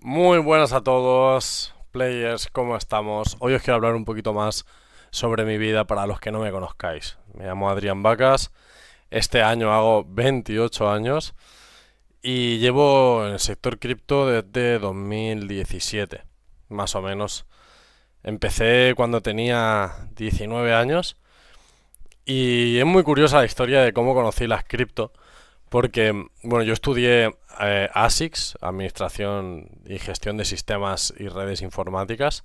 Muy buenas a todos, players, ¿cómo estamos? Hoy os quiero hablar un poquito más sobre mi vida para los que no me conozcáis. Me llamo Adrián Vacas, este año hago 28 años y llevo en el sector cripto desde 2017, más o menos. Empecé cuando tenía 19 años y es muy curiosa la historia de cómo conocí las cripto. Porque, bueno, yo estudié ASICS, Administración y Gestión de Sistemas y Redes Informáticas,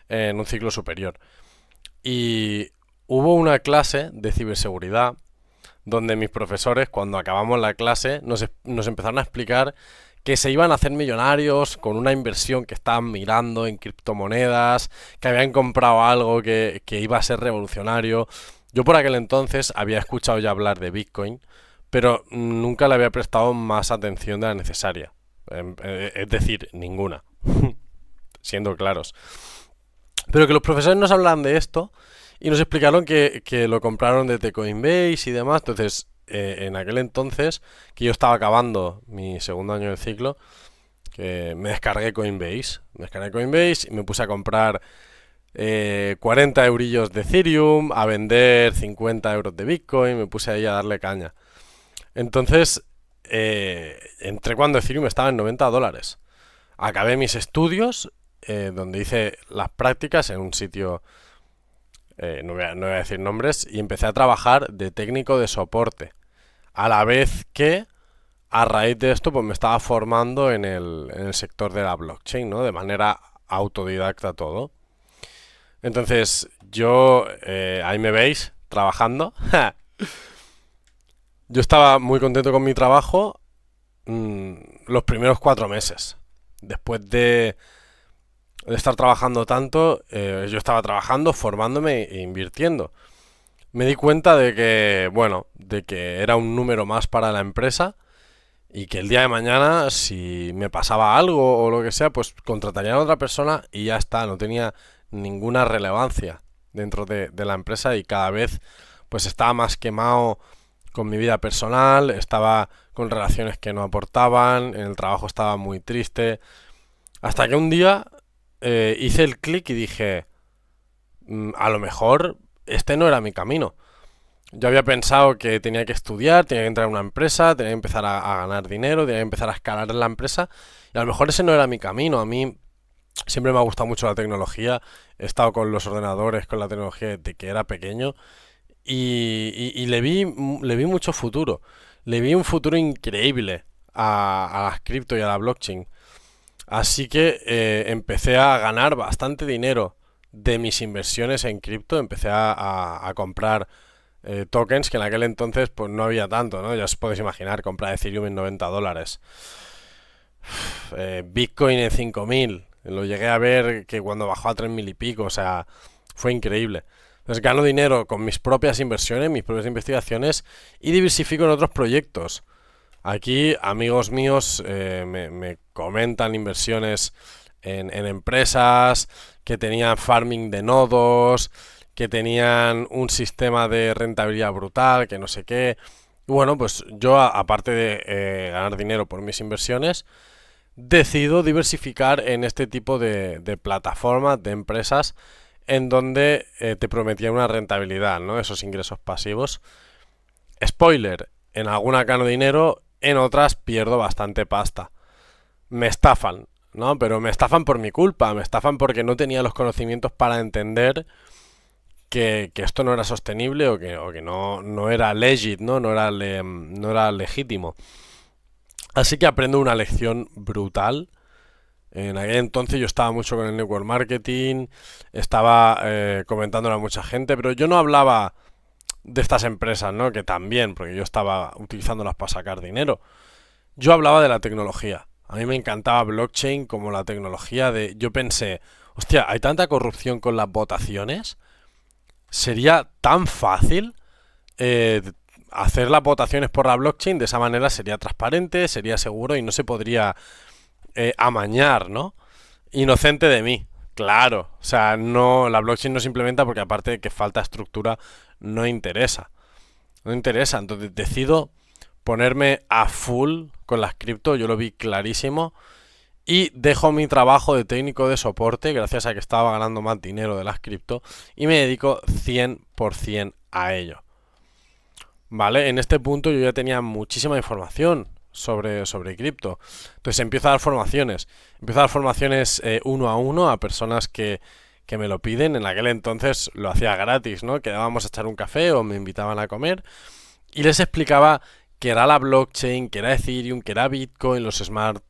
en un ciclo superior. Y hubo una clase de ciberseguridad donde mis profesores, cuando acabamos la clase, nos empezaron a explicar que se iban a hacer millonarios con una inversión que estaban mirando en criptomonedas, que habían comprado algo que iba a ser revolucionario. Yo por aquel entonces había escuchado ya hablar de Bitcoin, pero nunca le había prestado más atención de la necesaria. Es decir, ninguna, siendo claros. Pero que los profesores nos hablaban de esto y nos explicaron que lo compraron desde Coinbase y demás. Entonces, en aquel entonces, que yo estaba acabando mi segundo año del ciclo, que me descargué Coinbase. Me descargué Coinbase y me puse a comprar 40 eurillos de Ethereum, a vender 50 euros de Bitcoin, me puse ahí a darle caña. Entonces, entré cuando Ethereum estaba en $90. Acabé mis estudios, donde hice las prácticas en un sitio, no voy a decir nombres, y empecé a trabajar de técnico de soporte. A la vez que, a raíz de esto, pues me estaba formando en el sector de la blockchain, ¿no? De manera autodidacta todo. Entonces, yo, ahí me veis, trabajando. Yo estaba muy contento con mi trabajo los primeros 4 meses. Después de estar trabajando tanto, yo estaba trabajando, formándome e invirtiendo. Me di cuenta de que, bueno, de que era un número más para la empresa y que el día de mañana, si me pasaba algo o lo que sea, pues contrataría a otra persona y ya está, no tenía ninguna relevancia dentro de la empresa y cada vez pues estaba más quemado con mi vida personal, estaba con relaciones que no aportaban, en el trabajo estaba muy triste, hasta que un día hice el clic y dije, a lo mejor este no era mi camino. Yo había pensado que tenía que estudiar, tenía que entrar a una empresa, tenía que empezar a ganar dinero, tenía que empezar a escalar en la empresa, y a lo mejor ese no era mi camino. A mí siempre me ha gustado mucho la tecnología, he estado con los ordenadores, con la tecnología desde que era pequeño, y le vi mucho futuro. Le vi un futuro increíble a las cripto y a la blockchain. Así que empecé a ganar bastante dinero de mis inversiones en cripto. Empecé a comprar tokens que en aquel entonces pues no había tanto, ¿no? Ya os podéis imaginar, comprar Ethereum en $90. Bitcoin en 5.000. Lo llegué a ver que cuando bajó a 3.000 y pico. O sea, fue increíble. Entonces gano dinero con mis propias inversiones, mis propias investigaciones y diversifico en otros proyectos. Aquí amigos míos me comentan inversiones en empresas que tenían farming de nodos, que tenían un sistema de rentabilidad brutal, que no sé qué. Y bueno, pues yo aparte de ganar dinero por mis inversiones, decido diversificar en este tipo de plataformas, de empresas, en donde te prometían una rentabilidad, ¿no? Esos ingresos pasivos. Spoiler, en alguna gano dinero, en otras pierdo bastante pasta. Me estafan, ¿no? Pero me estafan por mi culpa, me estafan porque no tenía los conocimientos para entender que esto no era sostenible o que no era legit, ¿no? No era legítimo. Así que aprendo una lección brutal. En aquel entonces yo estaba mucho con el network marketing, estaba comentándole a mucha gente, pero yo no hablaba de estas empresas, ¿no? Que también, porque yo estaba utilizándolas para sacar dinero. Yo hablaba de la tecnología. A mí me encantaba blockchain como la tecnología de... Yo pensé, hostia, hay tanta corrupción con las votaciones. Sería tan fácil eh, hacer las votaciones por la blockchain. De esa manera sería transparente, sería seguro y no se podría amañar, ¿no? Inocente de mí. Claro, o sea, no, la blockchain no se implementa porque aparte de que falta estructura, no interesa. No interesa, entonces decido ponerme a full con las cripto, yo lo vi clarísimo Y dejo mi trabajo de técnico de soporte, gracias a que estaba ganando más dinero de las cripto, y me dedico 100% a ello. ¿Vale? En este punto yo ya tenía muchísima información sobre cripto. Entonces empiezo a dar formaciones. Empiezo a dar formaciones uno a uno a personas que me lo piden. En aquel entonces lo hacía gratis, ¿no? Quedábamos a echar un café o me invitaban a comer. Y les explicaba qué era la blockchain, qué era Ethereum, qué era Bitcoin, los smart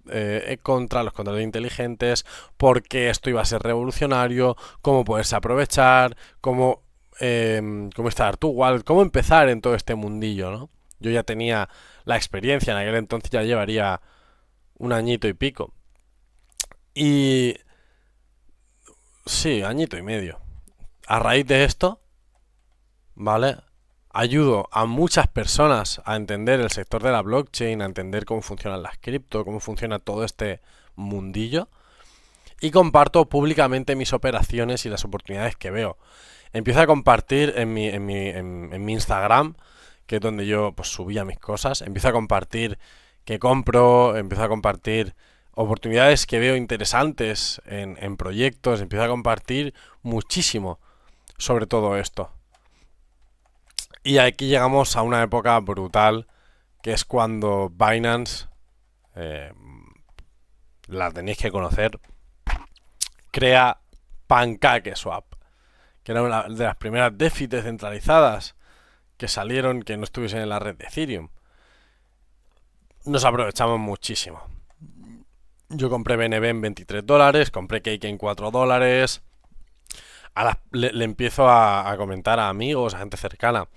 contracts, los contratos inteligentes, por qué esto iba a ser revolucionario, cómo poderse aprovechar, cómo estar tu wallet, cómo empezar en todo este mundillo, ¿no? Yo ya tenía la experiencia, en aquel entonces ya llevaría un añito y pico. Y sí, añito y medio. A raíz de esto, ¿vale? Ayudo a muchas personas a entender el sector de la blockchain, a entender cómo funcionan las cripto, cómo funciona todo este mundillo. Y comparto públicamente mis operaciones y las oportunidades que veo. Empiezo a compartir en mi Instagram, que es donde yo pues subía mis cosas. Empiezo a compartir que compro, empiezo a compartir oportunidades que veo interesantes en proyectos, empiezo a compartir muchísimo sobre todo esto. Y aquí llegamos a una época brutal, que es cuando Binance, eh, la tenéis que conocer, crea PancakeSwap, que era una de las primeras DeFi descentralizadas que salieron que no estuviesen en la red de Ethereum. Nos aprovechamos muchísimo. Yo compré BNB en $23, compré Cake en $4. Le empiezo a comentar a amigos, a gente cercana,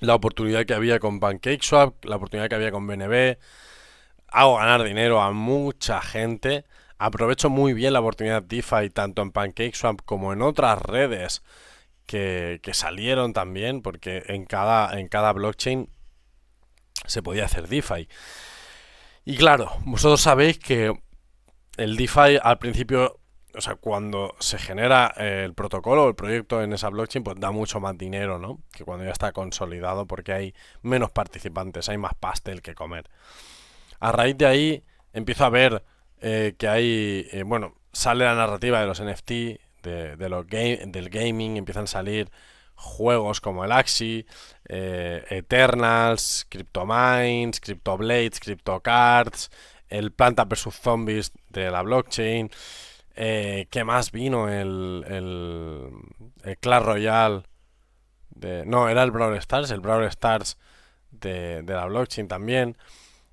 la oportunidad que había con PancakeSwap, la oportunidad que había con BNB. Hago ganar dinero a mucha gente. Aprovecho muy bien la oportunidad DeFi tanto en PancakeSwap como en otras redes que salieron también, porque en cada blockchain se podía hacer DeFi. Y claro, vosotros sabéis que el DeFi al principio, o sea, cuando se genera el protocolo o el proyecto en esa blockchain, pues da mucho más dinero, ¿no? Que cuando ya está consolidado, porque hay menos participantes, hay más pastel que comer. A raíz de ahí empiezo a ver que hay, bueno, sale la narrativa de los NFT, del gaming, empiezan a salir juegos como el Axie, Eternals, CryptoMines, CryptoBlades, CryptoCards, el Planta vs Zombies de la blockchain. ¿Qué más vino? El Clash Royale. No, era el Brawl Stars de la blockchain también.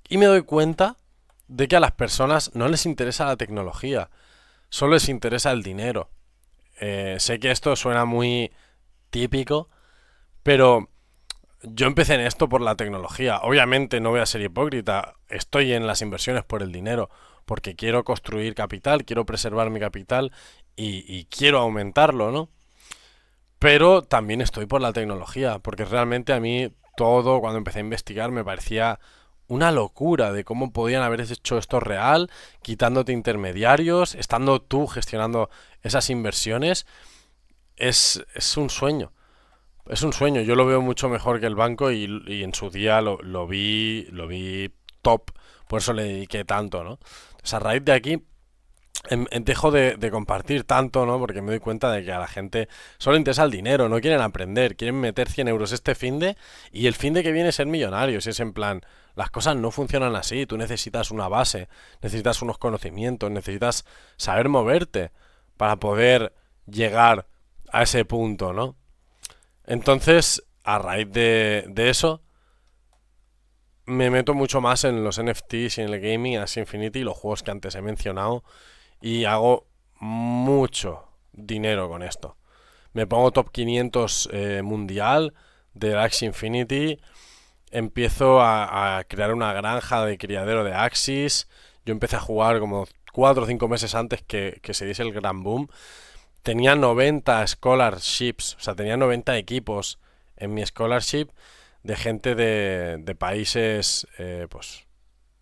Y me doy cuenta de que a las personas no les interesa la tecnología, solo les interesa el dinero. Sé que esto suena muy típico, pero yo empecé en esto por la tecnología. Obviamente no voy a ser hipócrita, estoy en las inversiones por el dinero, porque quiero construir capital, quiero preservar mi capital y quiero aumentarlo, ¿no? Pero también estoy por la tecnología, porque realmente a mí todo, cuando empecé a investigar, me parecía una locura de cómo podían haber hecho esto real, quitándote intermediarios, estando tú gestionando esas inversiones. Es un sueño. Es un sueño. Yo lo veo mucho mejor que el banco y en su día lo vi top. Por eso le dediqué tanto, ¿no? Entonces, a raíz de aquí dejo de compartir tanto, ¿no? Porque me doy cuenta de que a la gente solo interesa el dinero, no quieren aprender, quieren meter 100 euros este finde y el finde que viene es ser millonarios. Y es en plan, las cosas no funcionan así, tú necesitas una base, necesitas unos conocimientos, necesitas saber moverte para poder llegar a ese punto, ¿no? Entonces, a raíz de eso, me meto mucho más en los NFTs y en el gaming, Axie Infinity, los juegos que antes he mencionado, y hago mucho dinero con esto. Me pongo top 500 mundial de Axie Infinity, empiezo a crear una granja de criadero de Axies. Yo empecé a jugar como 4 o 5 meses antes que se diese el gran boom. Tenía 90 scholarships, o sea, tenía 90 equipos en mi scholarship de gente de países, pues,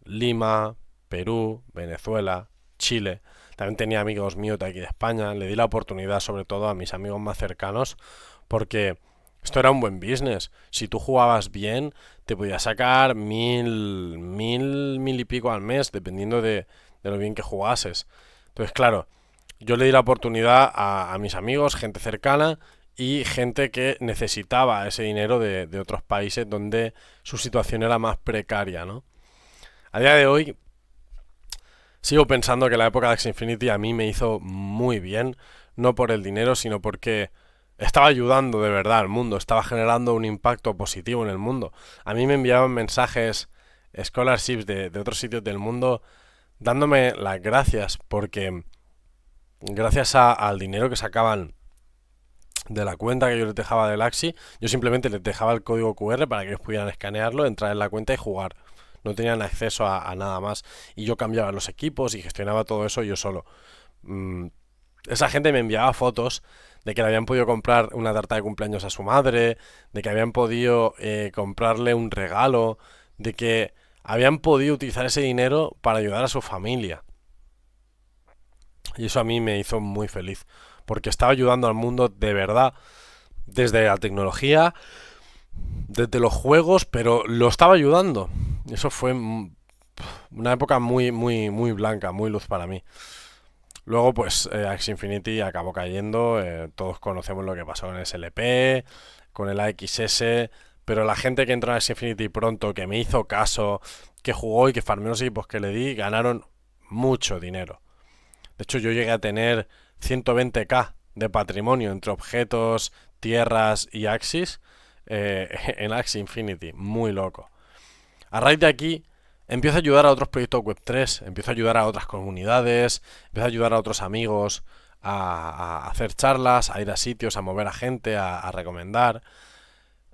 Lima, Perú, Venezuela, Chile. También tenía amigos míos de aquí de España. Le di la oportunidad sobre todo a mis amigos más cercanos porque esto era un buen business. Si tú jugabas bien, te podías sacar mil y pico al mes, dependiendo de de lo bien que jugases. Entonces, claro, yo le di la oportunidad a mis amigos, gente cercana y gente que necesitaba ese dinero de otros países donde su situación era más precaria, ¿no? A día de hoy sigo pensando que la época de Axie Infinity a mí me hizo muy bien, no por el dinero, sino porque estaba ayudando de verdad al mundo, estaba generando un impacto positivo en el mundo. A mí me enviaban mensajes, scholarships de otros sitios del mundo, dándome las gracias, porque gracias al dinero que sacaban de la cuenta que yo les dejaba del Axie, yo simplemente les dejaba el código QR para que ellos pudieran escanearlo, entrar en la cuenta y jugar. No tenían acceso a nada más. Y yo cambiaba los equipos y gestionaba todo eso yo solo. Mm, Esa gente me enviaba fotos de que le habían podido comprar una tarta de cumpleaños a su madre, de que habían podido comprarle un regalo, de que habían podido utilizar ese dinero para ayudar a su familia. Y eso a mí me hizo muy feliz, porque estaba ayudando al mundo de verdad, desde la tecnología, desde los juegos, pero lo estaba ayudando. Y eso fue una época muy, muy, muy blanca, muy luz para mí. Luego, pues, Axie Infinity acabó cayendo. Todos conocemos lo que pasó en SLP, con el AXS. Pero la gente que entró en Axie Infinity pronto, que me hizo caso, que jugó y que farmeó los equipos que le di, ganaron mucho dinero. De hecho, yo llegué a tener 120k de patrimonio entre objetos, tierras y Axis en Axie Infinity. Muy loco. A raíz de aquí, empiezo a ayudar a otros proyectos Web3, empiezo a ayudar a otras comunidades, empiezo a ayudar a otros amigos a hacer charlas, a ir a sitios, a mover a gente, a recomendar.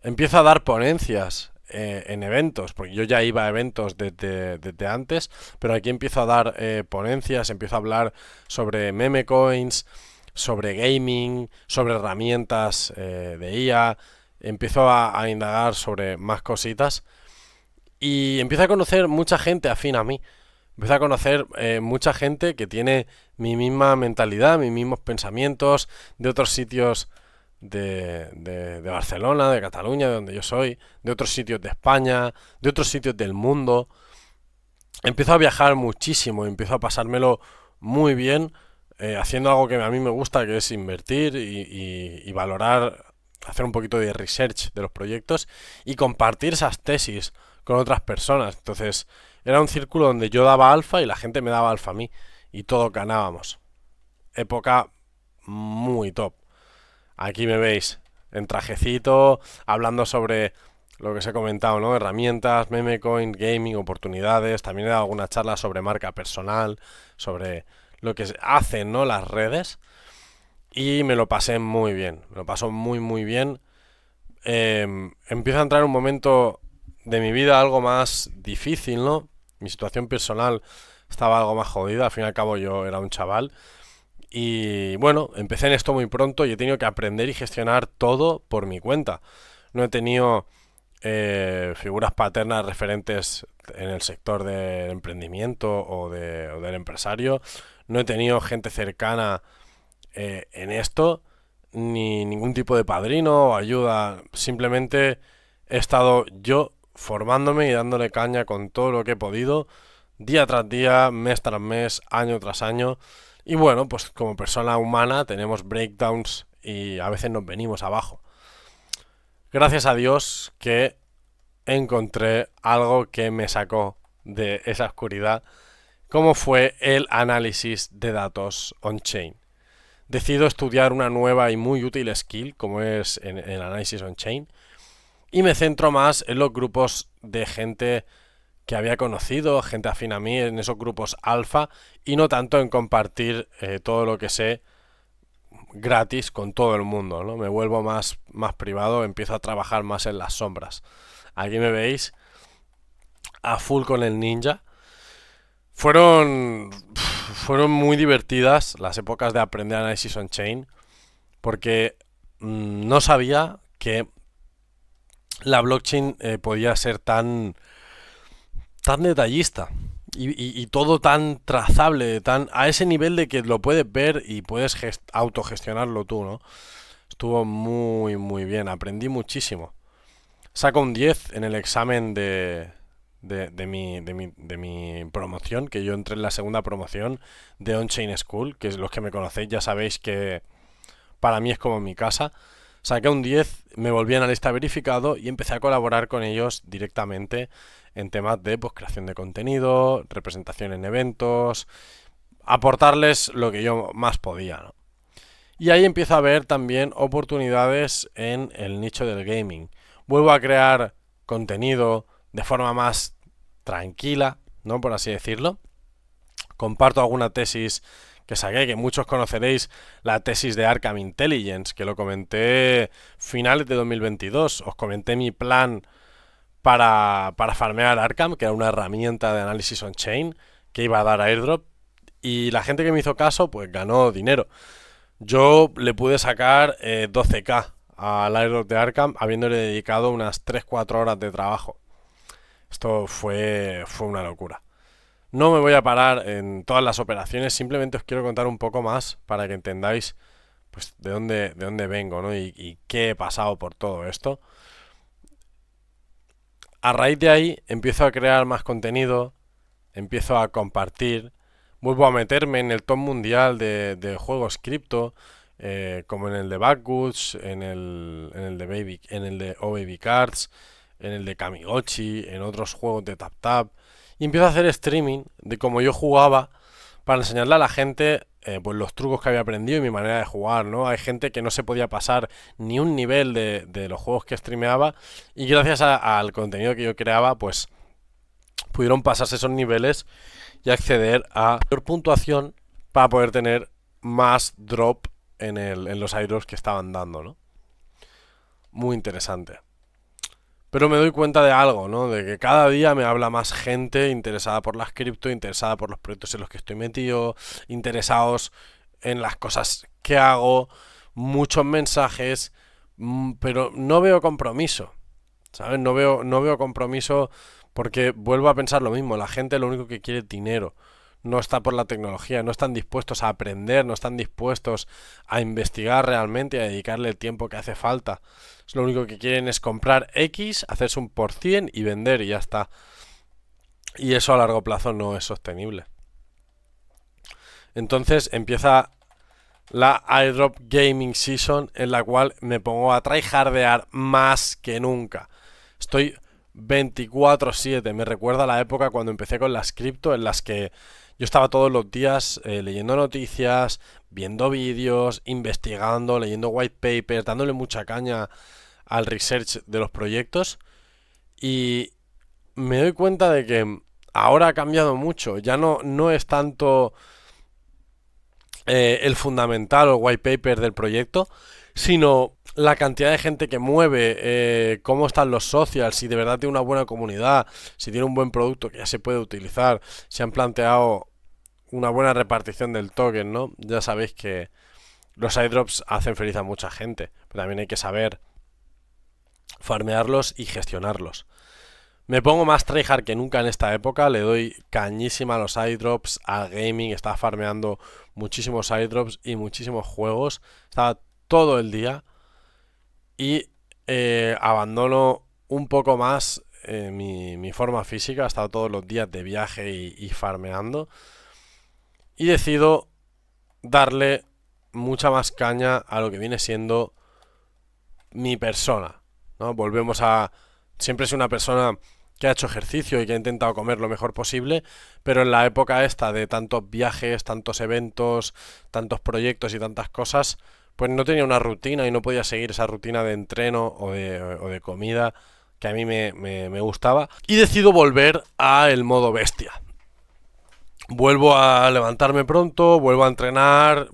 Empiezo a dar ponencias en eventos, porque yo ya iba a eventos desde antes, pero aquí empiezo a dar ponencias, empiezo a hablar sobre meme coins, sobre gaming, sobre herramientas de IA, empiezo a indagar sobre más cositas y empiezo a conocer mucha gente afín a mí. Empiezo a conocer mucha gente que tiene mi misma mentalidad, mis mismos pensamientos, de otros sitios de Barcelona, de Cataluña, de donde yo soy, de otros sitios de España, de otros sitios del mundo. Empiezo a viajar muchísimo, empiezo a pasármelo muy bien, haciendo algo que a mí me gusta, que es invertir y valorar, hacer un poquito de research de los proyectos y compartir esas tesis con otras personas. Entonces, era un círculo donde yo daba alfa y la gente me daba alfa a mí y todos ganábamos. Época muy top. Aquí me veis en trajecito, hablando sobre lo que os he comentado, ¿no? Herramientas, memecoin, gaming, oportunidades. También he dado alguna charla sobre marca personal, sobre lo que hacen, ¿no? Las redes. Y me lo pasé muy bien. Me lo paso muy, muy bien. Empiezo a entrar en un momento de mi vida algo más difícil, ¿no? Mi situación personal estaba algo más jodida. Al fin y al cabo yo era un chaval. Y bueno, empecé en esto muy pronto y he tenido que aprender y gestionar todo por mi cuenta. No he tenido figuras paternas referentes en el sector del emprendimiento o del empresario. No he tenido gente cercana en esto, ni ningún tipo de padrino o ayuda. Simplemente he estado yo formándome y dándole caña con todo lo que he podido, día tras día, mes tras mes, año tras año. Y bueno, pues como persona humana tenemos breakdowns y a veces nos venimos abajo. Gracias a Dios que encontré algo que me sacó de esa oscuridad, como fue el análisis de datos on-chain. Decido estudiar una nueva y muy útil skill, como es el análisis on-chain, y me centro más en los grupos de gente que había conocido, gente afín a mí, en esos grupos alfa, y no tanto en compartir todo lo que sé gratis con todo el mundo, ¿no? Me vuelvo más privado, empiezo a trabajar más en las sombras. Aquí me veis a full con el ninja. Fueron muy divertidas las épocas de aprender análisis on-chain, porque no sabía que la blockchain podía ser tan detallista y todo tan trazable, tan a ese nivel de que lo puedes ver y puedes autogestionarlo tú, ¿no? Estuvo muy, muy bien, aprendí muchísimo. Saco un 10 en el examen de mi promoción, que yo entré en la segunda promoción de On-Chain School, que los que me conocéis ya sabéis que para mí es como mi casa. Saqué un 10, me volví analista verificado y empecé a colaborar con ellos directamente en temas de pues, creación de contenido, representación en eventos, aportarles lo que yo más podía, ¿no? Y ahí empiezo a ver también oportunidades en el nicho del gaming. Vuelvo a crear contenido de forma más tranquila, ¿no? Por así decirlo. Comparto alguna tesis que saqué, que muchos conoceréis, la tesis de Arkham Intelligence, que lo comenté finales de 2022. Os comenté mi plan para farmear Arkham, que era una herramienta de análisis on-chain que iba a dar airdrop. Y la gente que me hizo caso, pues ganó dinero. Yo le pude sacar 12k al airdrop de Arkham, habiéndole dedicado unas 3-4 horas de trabajo. Esto fue una locura. No me voy a parar en todas las operaciones, simplemente os quiero contar un poco más para que entendáis pues, de dónde vengo, ¿no? Y qué he pasado por todo esto. A raíz de ahí empiezo a crear más contenido, empiezo a compartir, vuelvo a meterme en el top mundial de juegos cripto, como en el de Backwoods, en el de OBaby Cards, en el de Kamigochi, en otros juegos de TapTap. Y empiezo a hacer streaming de cómo yo jugaba para enseñarle a la gente pues los trucos que había aprendido y mi manera de jugar, ¿no? Hay gente que no se podía pasar ni un nivel de los juegos que streameaba y gracias al contenido que yo creaba, pues pudieron pasarse esos niveles y acceder a mayor puntuación para poder tener más drop en los airdrops que estaban dando, ¿no? Muy interesante. Pero me doy cuenta de algo, ¿no? De que cada día me habla más gente interesada por las cripto, interesada por los proyectos en los que estoy metido, interesados en las cosas que hago, muchos mensajes, pero no veo compromiso, ¿sabes? No veo compromiso porque vuelvo a pensar lo mismo, la gente lo único que quiere es dinero. No está por la tecnología, no están dispuestos a aprender, no están dispuestos a investigar realmente y a dedicarle el tiempo que hace falta. Lo único que quieren es comprar X, hacerse un por 100 y vender y ya está. Y eso a largo plazo no es sostenible. Entonces empieza la airdrop gaming season en la cual me pongo a tryhardear más que nunca. Estoy 24/7. Me recuerda a la época cuando empecé con las cripto en las que yo estaba todos los días leyendo noticias, viendo vídeos, investigando, leyendo white papers, dándole mucha caña al research de los proyectos y me doy cuenta de que ahora ha cambiado mucho. Ya no es tanto el fundamental o white paper del proyecto, sino la cantidad de gente que mueve, cómo están los socials, si de verdad tiene una buena comunidad, si tiene un buen producto que ya se puede utilizar, si han planteado una buena repartición del token, ¿no? Ya sabéis que los airdrops hacen feliz a mucha gente, pero también hay que saber farmearlos y gestionarlos. Me pongo más tryhard que nunca en esta época, le doy cañísima a los airdrops, al gaming, estaba farmeando muchísimos airdrops y muchísimos juegos, estaba todo el día y abandono un poco más mi forma física, he estado todos los días de viaje y farmeando y decido darle mucha más caña a lo que viene siendo mi persona, ¿no? Volvemos a... Siempre soy una persona que ha hecho ejercicio y que ha intentado comer lo mejor posible, pero en la época esta de tantos viajes, tantos eventos, tantos proyectos y tantas cosas, pues no tenía una rutina y no podía seguir esa rutina de entreno o de comida que a mí me gustaba. Y decido volver al modo bestia. Vuelvo a levantarme pronto, vuelvo a entrenar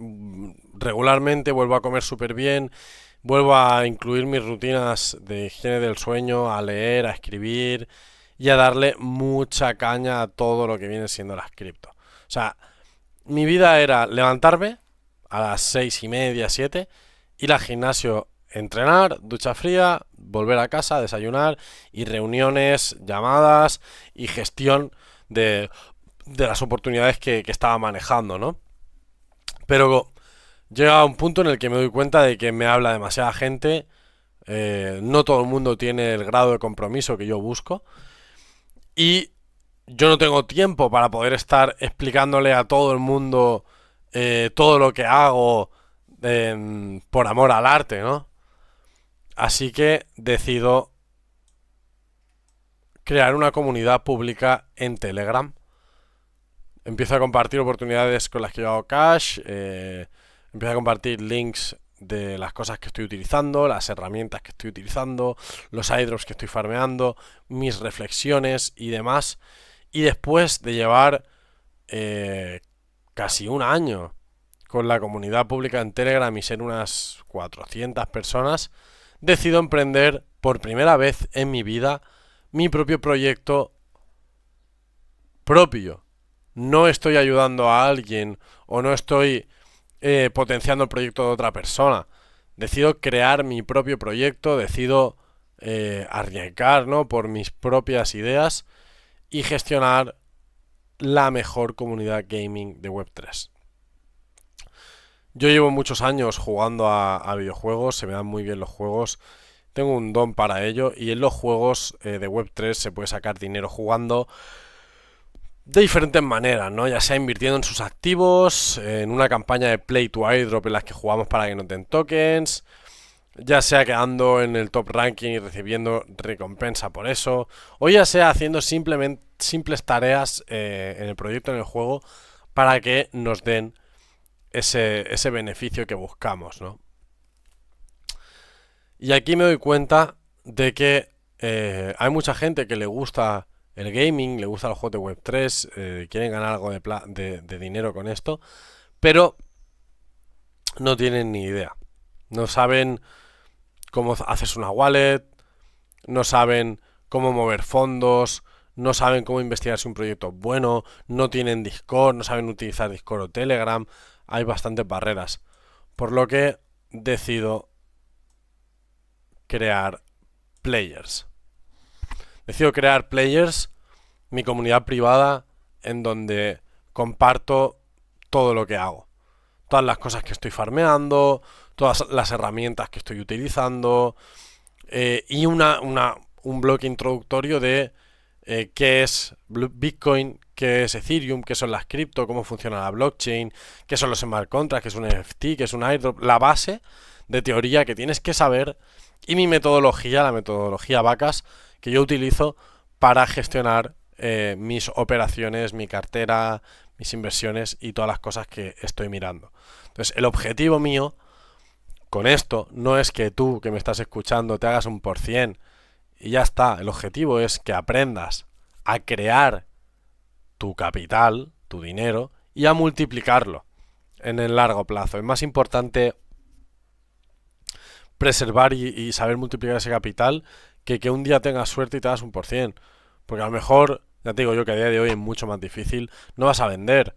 regularmente, vuelvo a comer súper bien, vuelvo a incluir mis rutinas de higiene del sueño, a leer, a escribir y a darle mucha caña a todo lo que viene siendo las cripto. O sea, mi vida era levantarme a las 6:30, 7, ir al gimnasio, entrenar, ducha fría, volver a casa, desayunar y reuniones, llamadas y gestión de las oportunidades que estaba manejando, ¿no? Pero llega a un punto en el que me doy cuenta de que me habla demasiada gente, no todo el mundo tiene el grado de compromiso que yo busco Y yo no tengo tiempo para poder estar explicándole a todo el mundo todo lo que hago por amor al arte, ¿no? Así que decido crear una comunidad pública en Telegram. Empiezo a compartir oportunidades con las que yo hago cash, empiezo a compartir links de las cosas que estoy utilizando, las herramientas que estoy utilizando, los airdrops que estoy farmeando, mis reflexiones y demás. Y después de llevar casi un año con la comunidad pública en Telegram y ser unas 400 personas, decido emprender por primera vez en mi vida mi propio proyecto propio. No estoy ayudando a alguien o no estoy potenciando el proyecto de otra persona. Decido crear mi propio proyecto, decido arriesgar, ¿no?, por mis propias ideas y gestionar la mejor comunidad gaming de Web3. Yo llevo muchos años jugando a videojuegos, se me dan muy bien los juegos, tengo un don para ello y en los juegos de Web3 se puede sacar dinero jugando de diferentes maneras, ¿no? Ya sea invirtiendo en sus activos, en una campaña de Play to Airdrop en las que jugamos para que nos den tokens, ya sea quedando en el top ranking y recibiendo recompensa por eso, o ya sea haciendo simples tareas en el proyecto, en el juego, para que nos den ese beneficio que buscamos, ¿no? Y aquí me doy cuenta de que hay mucha gente que le gusta el gaming, le gusta los juegos de Web3, quieren ganar algo de dinero con esto, pero no tienen ni idea. No saben cómo haces una wallet, no saben cómo mover fondos, no saben cómo investigar si un proyecto es bueno, no tienen Discord, no saben utilizar Discord o Telegram, hay bastantes barreras. Por lo que decido crear Players. Decido crear Players, mi comunidad privada, en donde comparto todo lo que hago. Todas las cosas que estoy farmeando, todas las herramientas que estoy utilizando, y un blog introductorio de qué es Bitcoin, qué es Ethereum, qué son las cripto, cómo funciona la blockchain, qué son los smart contracts, qué es un NFT, qué es un airdrop, la base de teoría que tienes que saber y mi metodología, la metodología Vacas, que yo utilizo para gestionar mis operaciones, mi cartera, mis inversiones y todas las cosas que estoy mirando. Entonces, el objetivo mío con esto no es que tú, que me estás escuchando, te hagas un por cien y ya está. El objetivo es que aprendas a crear tu capital, tu dinero, y a multiplicarlo en el largo plazo. Es más importante preservar y saber multiplicar ese capital que un día tengas suerte y te hagas un por cien. Porque a lo mejor, ya te digo yo que a día de hoy es mucho más difícil, no vas a vender,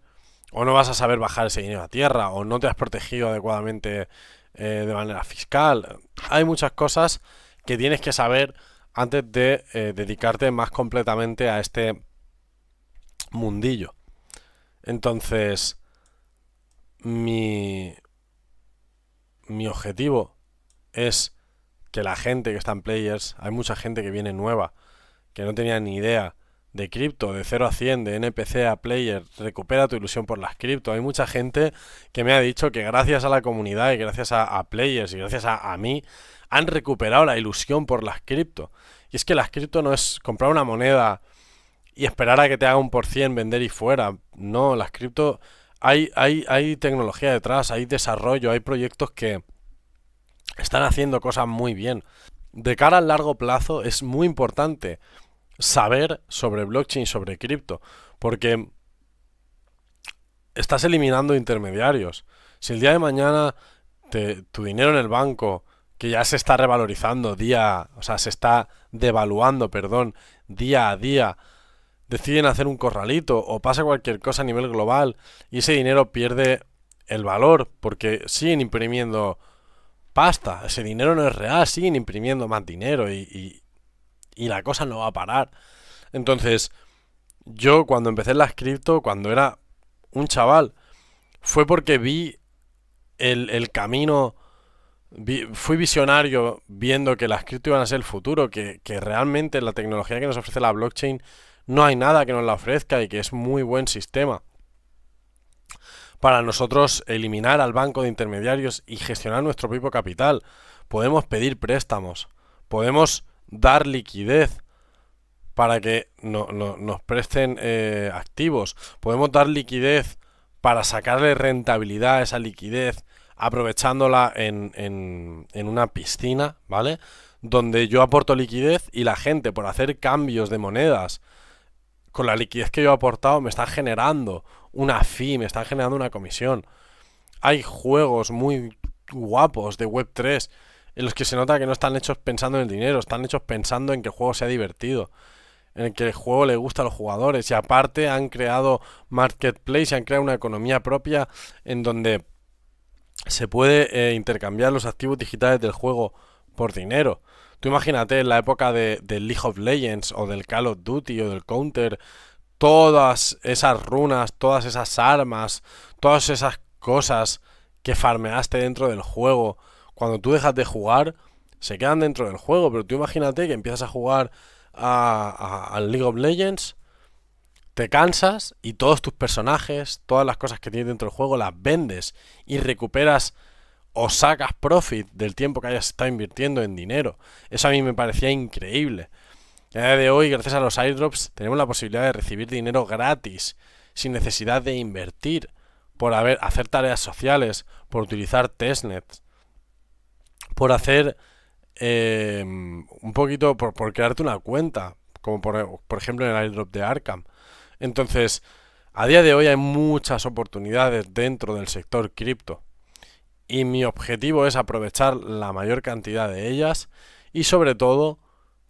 o no vas a saber bajar ese dinero a tierra, o no te has protegido adecuadamente de manera fiscal. Hay muchas cosas que tienes que saber antes de dedicarte más completamente a este mundillo. Entonces, mi objetivo es que la gente que está en Players, hay mucha gente que viene nueva, que no tenía ni idea de cripto, de 0 a 100, de NPC a Player, recupera tu ilusión por las cripto. Hay mucha gente que me ha dicho que gracias a la comunidad y gracias a Players y gracias a mí han recuperado la ilusión por las cripto. Y es que las cripto no es comprar una moneda y esperar a que te haga un por cien, vender y fuera. No, las cripto hay tecnología detrás, hay desarrollo, hay proyectos que están haciendo cosas muy bien. De cara al largo plazo es muy importante saber sobre blockchain, sobre cripto, porque estás eliminando intermediarios. Si el día de mañana tu dinero en el banco, que ya se está revalorizando se está devaluando, perdón, día a día, deciden hacer un corralito o pasa cualquier cosa a nivel global y ese dinero pierde el valor porque siguen imprimiendo pasta, ese dinero no es real, siguen imprimiendo más dinero y la cosa no va a parar. Entonces, yo cuando empecé en las cripto, cuando era un chaval, fue porque vi el camino, fui visionario viendo que las cripto iban a ser el futuro, que realmente la tecnología que nos ofrece la blockchain no hay nada que nos la ofrezca y que es muy buen sistema para nosotros eliminar al banco de intermediarios y gestionar nuestro propio capital. Podemos pedir préstamos, podemos dar liquidez para que nos presten activos, podemos dar liquidez para sacarle rentabilidad a esa liquidez aprovechándola en una piscina, ¿vale? Donde yo aporto liquidez y la gente por hacer cambios de monedas con la liquidez que yo he aportado me está generando una fee, me está generando una comisión. Hay juegos muy guapos de Web3 en los que se nota que no están hechos pensando en el dinero, están hechos pensando en que el juego sea divertido, en el que el juego le gusta a los jugadores y aparte han creado marketplace, han creado una economía propia en donde se puede intercambiar los activos digitales del juego por dinero. Tú imagínate en la época del League of Legends o del Call of Duty o del Counter, todas esas runas, todas esas armas, todas esas cosas que farmeaste dentro del juego, cuando tú dejas de jugar, se quedan dentro del juego, pero tú imagínate que empiezas a jugar al League of Legends, te cansas y todos tus personajes, todas las cosas que tienes dentro del juego, las vendes y recuperas o sacas profit del tiempo que hayas estado invirtiendo en dinero. Eso a mí me parecía increíble. A día de hoy, gracias a los airdrops, tenemos la posibilidad de recibir dinero gratis, sin necesidad de invertir, por hacer tareas sociales, por utilizar testnets, por hacer un poquito, por crearte una cuenta, como por ejemplo en el airdrop de Arkham. Entonces, a día de hoy hay muchas oportunidades dentro del sector cripto y mi objetivo es aprovechar la mayor cantidad de ellas y sobre todo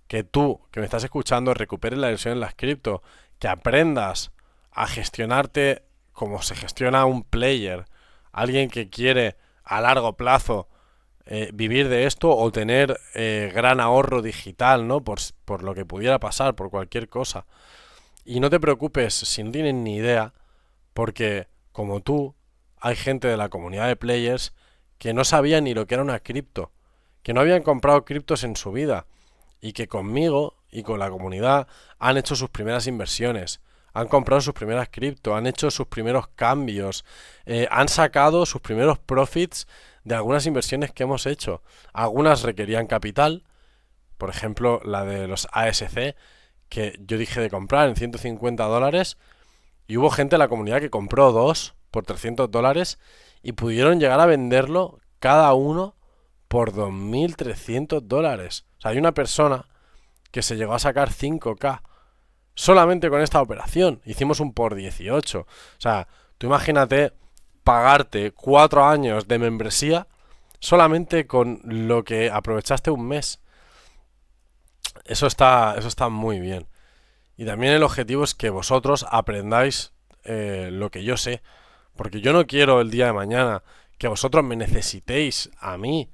que tú, que me estás escuchando, recuperes la inversión en las cripto, que aprendas a gestionarte como se gestiona un player, alguien que quiere a largo plazo vivir de esto o tener gran ahorro digital, ¿no? Por lo que pudiera pasar, por cualquier cosa. Y no te preocupes si no tienes ni idea, porque como tú, hay gente de la comunidad de players que no sabía ni lo que era una cripto, que no habían comprado criptos en su vida y que conmigo y con la comunidad han hecho sus primeras inversiones, han comprado sus primeras cripto, han hecho sus primeros cambios, han sacado sus primeros profits de algunas inversiones que hemos hecho. Algunas requerían capital, por ejemplo la de los ASC, que yo dije de comprar en $150 y hubo gente en la comunidad que compró dos por $300 y pudieron llegar a venderlo cada uno por $2.300. O sea, hay una persona que se llegó a sacar 5K solamente con esta operación. Hicimos un por 18. O sea, tú imagínate pagarte 4 años de membresía solamente con lo que aprovechaste un mes. Eso está muy bien. Y también el objetivo es que vosotros aprendáis lo que yo sé. Porque yo no quiero el día de mañana que vosotros me necesitéis a mí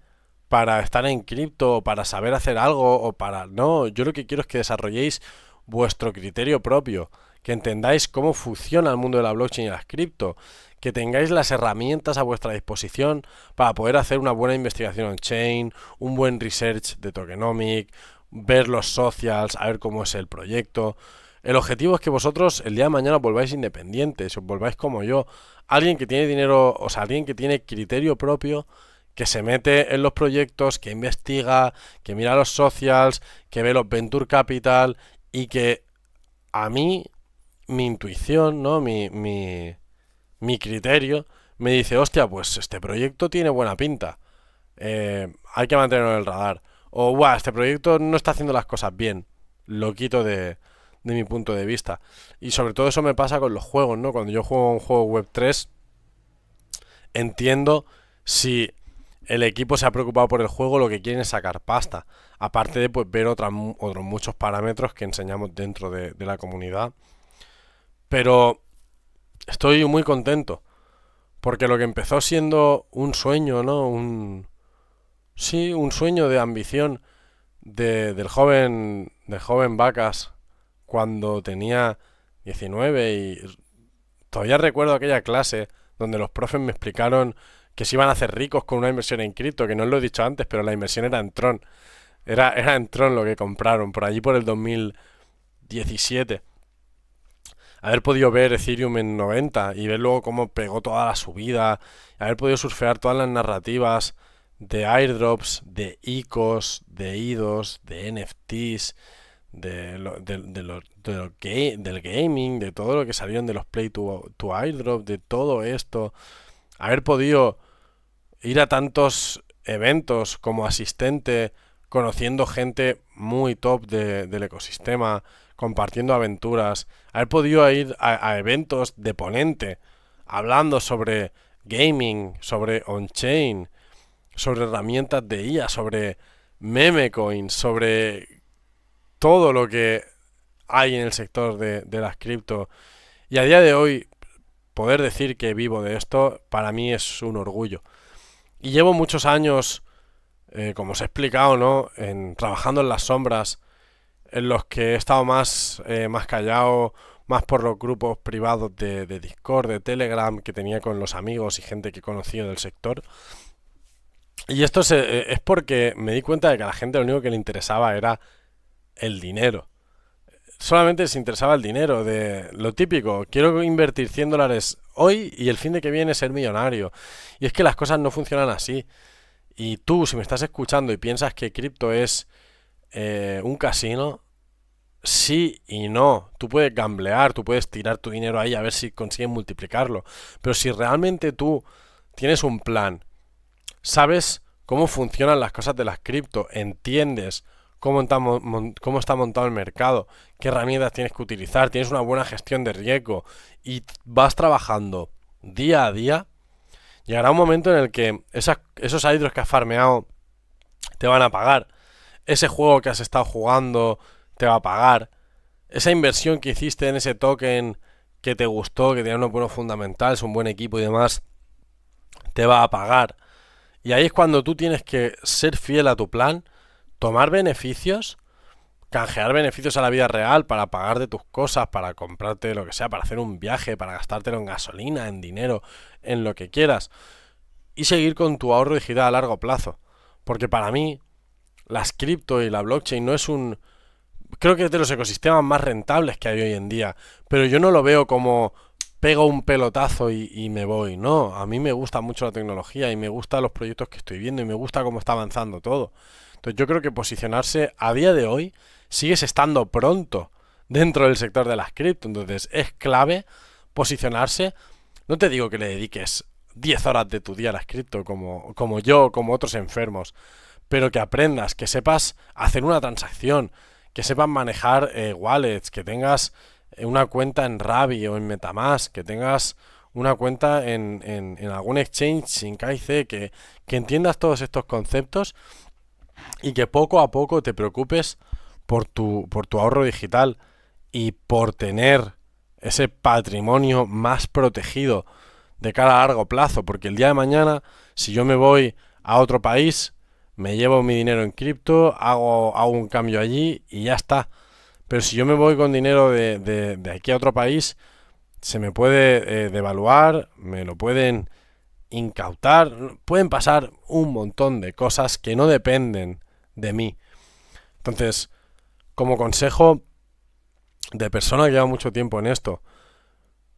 para estar en cripto o para saber hacer algo o para... No, yo lo que quiero es que desarrolléis vuestro criterio propio, que entendáis cómo funciona el mundo de la blockchain y las cripto, que tengáis las herramientas a vuestra disposición para poder hacer una buena investigación on-chain, un buen research de tokenomic, ver los socials, a ver cómo es el proyecto. El objetivo es que vosotros el día de mañana volváis independientes, os volváis como yo, alguien que tiene dinero, o sea, alguien que tiene criterio propio, que se mete en los proyectos, que investiga, que mira los socials, que ve los venture capital y que a mí, mi intuición, ¿no? Mi criterio me dice, hostia, pues este proyecto tiene buena pinta, hay que mantenerlo en el radar. O, guau, este proyecto no está haciendo las cosas bien, lo quito de mi punto de vista. Y sobre todo eso me pasa con los juegos, ¿no? Cuando yo juego un juego Web3, entiendo si el equipo se ha preocupado por el juego, lo que quieren es sacar pasta. Aparte de pues ver otros muchos parámetros que enseñamos dentro de la comunidad. Pero estoy muy contento. Porque lo que empezó siendo un sueño, ¿no? Sí, un sueño de ambición del joven Vacas cuando tenía 19 y todavía recuerdo aquella clase donde los profes me explicaron que se iban a hacer ricos con una inversión en cripto, que no os lo he dicho antes, pero la inversión era en Tron. Era en Tron lo que compraron, por allí por el 2017. haber podido ver Ethereum en 90 y ver luego cómo pegó toda la subida, haber podido surfear todas las narrativas de airdrops, de ICOs, de IDOs, de NFTs, del gaming, de todo lo que salieron de los Play to Airdrop, de todo esto, haber podido ir a tantos eventos como asistente, conociendo gente muy top del ecosistema, compartiendo aventuras, haber podido ir a eventos de ponente, hablando sobre gaming, sobre on-chain, sobre herramientas de IA, sobre meme coins, sobre todo lo que hay en el sector de las cripto. Y a día de hoy, poder decir que vivo de esto, para mí es un orgullo. Y llevo muchos años, como os he explicado, ¿no? Trabajando en las sombras, en los que he estado más callado, más por los grupos privados de Discord, de Telegram, que tenía con los amigos y gente que he conocido del sector. Y esto es porque me di cuenta de que a la gente lo único que le interesaba era el dinero. Solamente les interesaba el dinero, de lo típico, quiero invertir $100 hoy y el fin de que viene ser millonario. Y es que las cosas no funcionan así. Y tú, si me estás escuchando y piensas que cripto es un casino, sí y no. Tú puedes gamblear, tú puedes tirar tu dinero ahí a ver si consigues multiplicarlo. Pero si realmente tú tienes un plan, sabes cómo funcionan las cosas de las cripto, entiendes cómo está montado el mercado, qué herramientas tienes que utilizar, tienes una buena gestión de riesgo y vas trabajando día a día, llegará un momento en el que esos airdrops que has farmeado te van a pagar, ese juego que has estado jugando te va a pagar, esa inversión que hiciste en ese token que te gustó, que tenía unos buenos fundamentales, un buen equipo y demás, te va a pagar. Y ahí es cuando tú tienes que ser fiel a tu plan, tomar beneficios, canjear beneficios a la vida real para pagar de tus cosas, para comprarte lo que sea, para hacer un viaje, para gastártelo en gasolina, en dinero, en lo que quieras. Y seguir con tu ahorro digital a largo plazo. Porque para mí, las cripto y la blockchain no es un... Creo que es de los ecosistemas más rentables que hay hoy en día. Pero yo no lo veo como pego un pelotazo y me voy. No, a mí me gusta mucho la tecnología y me gustan los proyectos que estoy viendo y me gusta cómo está avanzando todo. Entonces yo creo que posicionarse a día de hoy sigues estando pronto dentro del sector de las cripto. Entonces es clave posicionarse. No te digo que le dediques 10 horas de tu día a las cripto como yo, como otros enfermos, pero que aprendas, que sepas hacer una transacción, que sepas manejar wallets, que tengas una cuenta en Rabi o en Metamask, que tengas una cuenta en algún exchange sin KIC, que entiendas todos estos conceptos y que poco a poco te preocupes por tu ahorro digital y por tener ese patrimonio más protegido de cara a largo plazo, porque el día de mañana, si yo me voy a otro país, me llevo mi dinero en cripto, hago un cambio allí y ya está. Pero si yo me voy con dinero de aquí a otro país, se me puede devaluar, me lo pueden incautar, pueden pasar un montón de cosas que no dependen de mí. Entonces, como consejo de persona que lleva mucho tiempo en esto,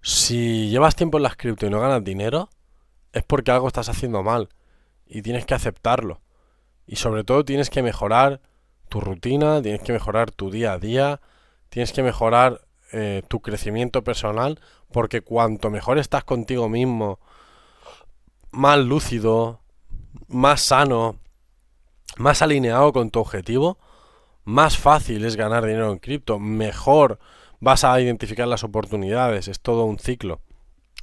si llevas tiempo en las cripto y no ganas dinero, es porque algo estás haciendo mal y tienes que aceptarlo. Y sobre todo tienes que mejorar tu rutina, tienes que mejorar tu día a día, tienes que mejorar tu crecimiento personal, porque cuanto mejor estás contigo mismo, más lúcido, más sano, más alineado con tu objetivo, más fácil es ganar dinero en cripto, mejor vas a identificar las oportunidades, es todo un ciclo.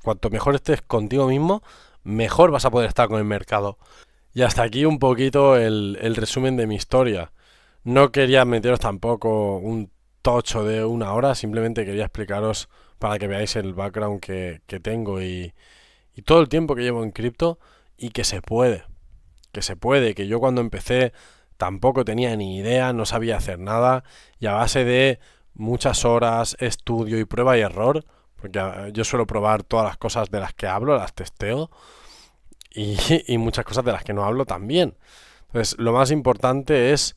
Cuanto mejor estés contigo mismo, mejor vas a poder estar con el mercado. Y hasta aquí un poquito el resumen de mi historia. No quería meteros tampoco un tocho de 1 hora, simplemente quería explicaros para que veáis el background que tengo y todo el tiempo que llevo en cripto y que se puede, que yo cuando empecé tampoco tenía ni idea, no sabía hacer nada y a base de muchas horas, estudio y prueba y error, porque yo suelo probar todas las cosas de las que hablo, las testeo y muchas cosas de las que no hablo también. Entonces, lo más importante es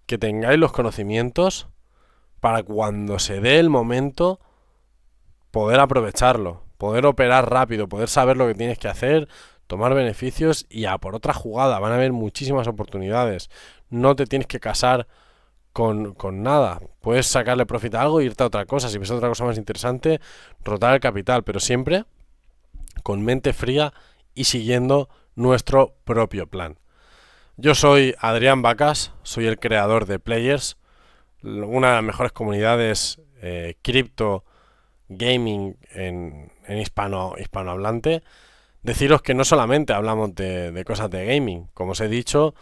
que tengáis los conocimientos para cuando se dé el momento poder aprovecharlo, poder operar rápido, poder saber lo que tienes que hacer, tomar beneficios y a por otra jugada. Van a haber muchísimas oportunidades. No te tienes que casar con nada. Puedes sacarle profit a algo e irte a otra cosa. Si ves otra cosa más interesante, rotar el capital, pero siempre con mente fría y siguiendo nuestro propio plan. Yo soy Adrián Vacas, soy el creador de Players, una de las mejores comunidades cripto gaming en hispanohablante. Deciros que no solamente hablamos de cosas de gaming, como os he dicho,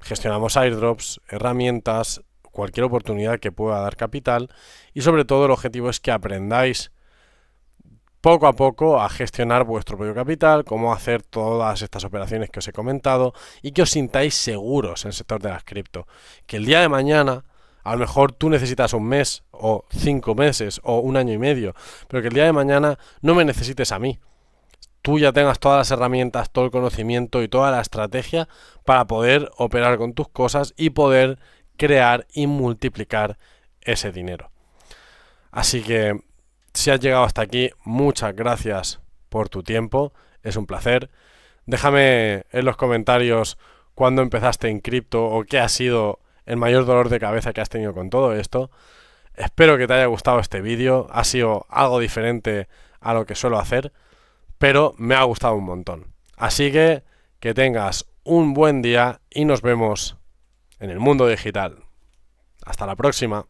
gestionamos airdrops, herramientas, cualquier oportunidad que pueda dar capital y sobre todo el objetivo es que aprendáis poco a poco a gestionar vuestro propio capital, cómo hacer todas estas operaciones que os he comentado y que os sintáis seguros en el sector de las cripto. Que el día de mañana, a lo mejor tú necesitas un mes o 5 meses o un año y medio, pero que el día de mañana no me necesites a mí. Tú ya tengas todas las herramientas, todo el conocimiento y toda la estrategia para poder operar con tus cosas y poder crear y multiplicar ese dinero. Así que si has llegado hasta aquí, muchas gracias por tu tiempo, es un placer. Déjame en los comentarios cuándo empezaste en cripto o qué ha sido el mayor dolor de cabeza que has tenido con todo esto. Espero que te haya gustado este vídeo, ha sido algo diferente a lo que suelo hacer, pero me ha gustado un montón. Así que tengas un buen día y nos vemos en el mundo digital. Hasta la próxima.